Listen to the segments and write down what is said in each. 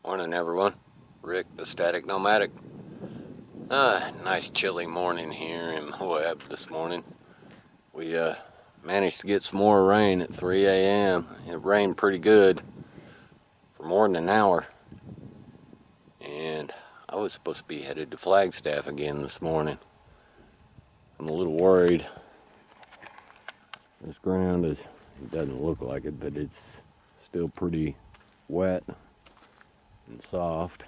Morning everyone, Rick the Static Nomadic. Nice chilly morning here in Moab this morning. We managed to get some more rain at 3 a.m. It rained pretty good for more than an hour. And I was supposed to be headed to Flagstaff again this morning. I'm a little worried. This ground it doesn't look like it, but it's still pretty wet and soft.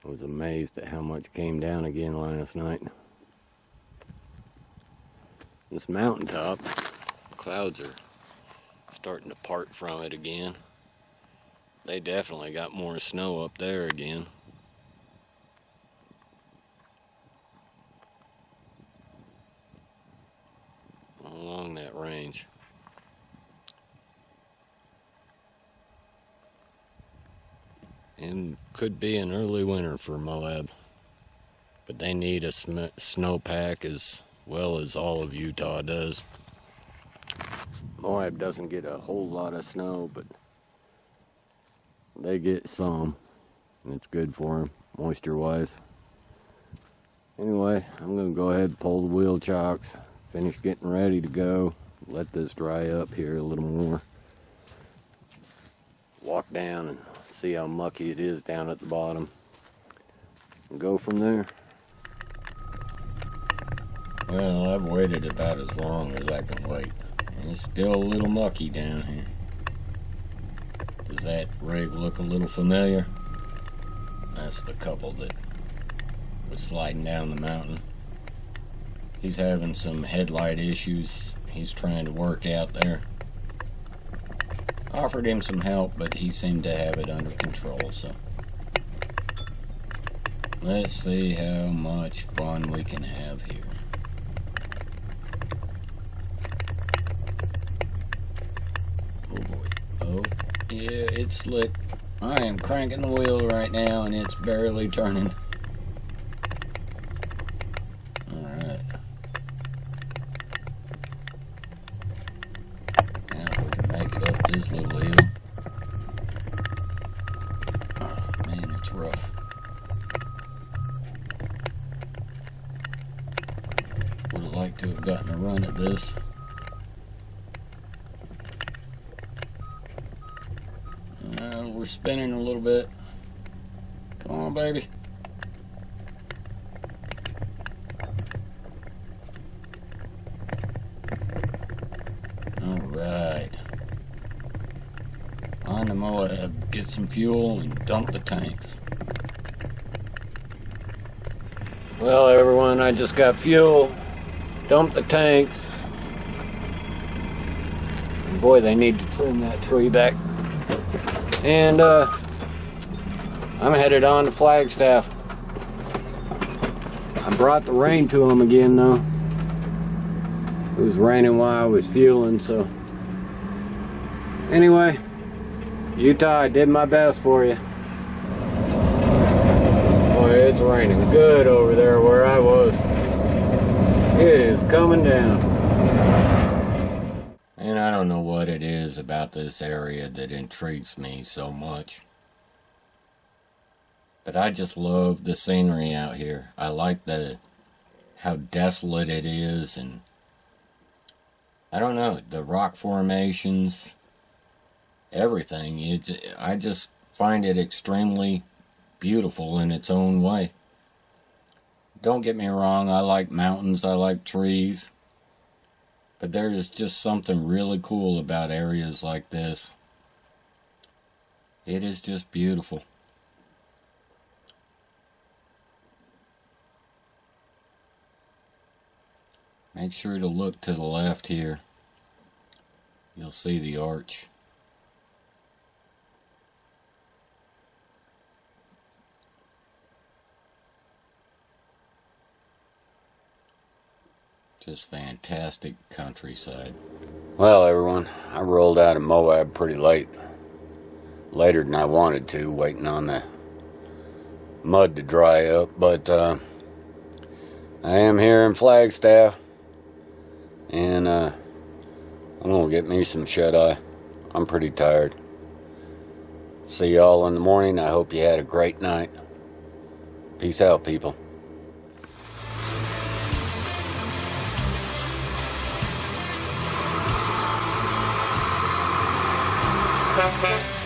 I was amazed at how much came down again last night. This mountaintop, clouds are starting to part from it again. They definitely got more snow up there again. Along that range. And could be an early winter for Moab, but they need a snowpack as well as all of Utah does. Moab doesn't get a whole lot of snow, but they get some, and it's good for them, moisture-wise. Anyway, I'm going to go ahead and pull the wheel chocks, finish getting ready to go, let this dry up here a little more. Walk down and see how mucky it is down at the bottom and go from there. Well, I've waited about as long as I can wait, and it's still a little mucky down here. Does that rig look a little familiar? That's the couple that was sliding down the mountain. He's having some headlight issues he's trying to work out there. Offered him some help, but he seemed to have it under control, so let's see how much fun we can have here. Oh boy. Oh, yeah, it's slick. I am cranking the wheel right now and it's barely turning. Alright. Now if we can make it up this little hill. Oh man, it's rough. Would have liked to have gotten a run at this. We're spinning a little bit. Come on, baby. Alright. On to Moab, get some fuel and dump the tanks. Well, everyone, I just got fuel, dumped the tanks. And boy, they need to trim that tree back. And I'm headed on to Flagstaff. I brought the rain to them again, though. It was raining while I was fueling, so anyway, Utah, I did my best for you. Boy, it's raining good over there where I was. It is coming down. And I don't know what it is about this area that intrigues me so much. But I just love the scenery out here. I like how desolate it is, and I don't know, the rock formations, everything. I just find it extremely beautiful in its own way. Don't get me wrong, I like mountains, I like trees. But there is just something really cool about areas like this. It is just beautiful. Make sure to look to the left here. You'll see the arch. Just fantastic countryside. Well, everyone, I rolled out of Moab pretty late. Later than I wanted to, waiting on the mud to dry up. But I am here in Flagstaff, and I'm gonna get me some shut-eye. I'm pretty tired. See y'all in the morning. I hope you had a great night. Peace out, people. Thank you.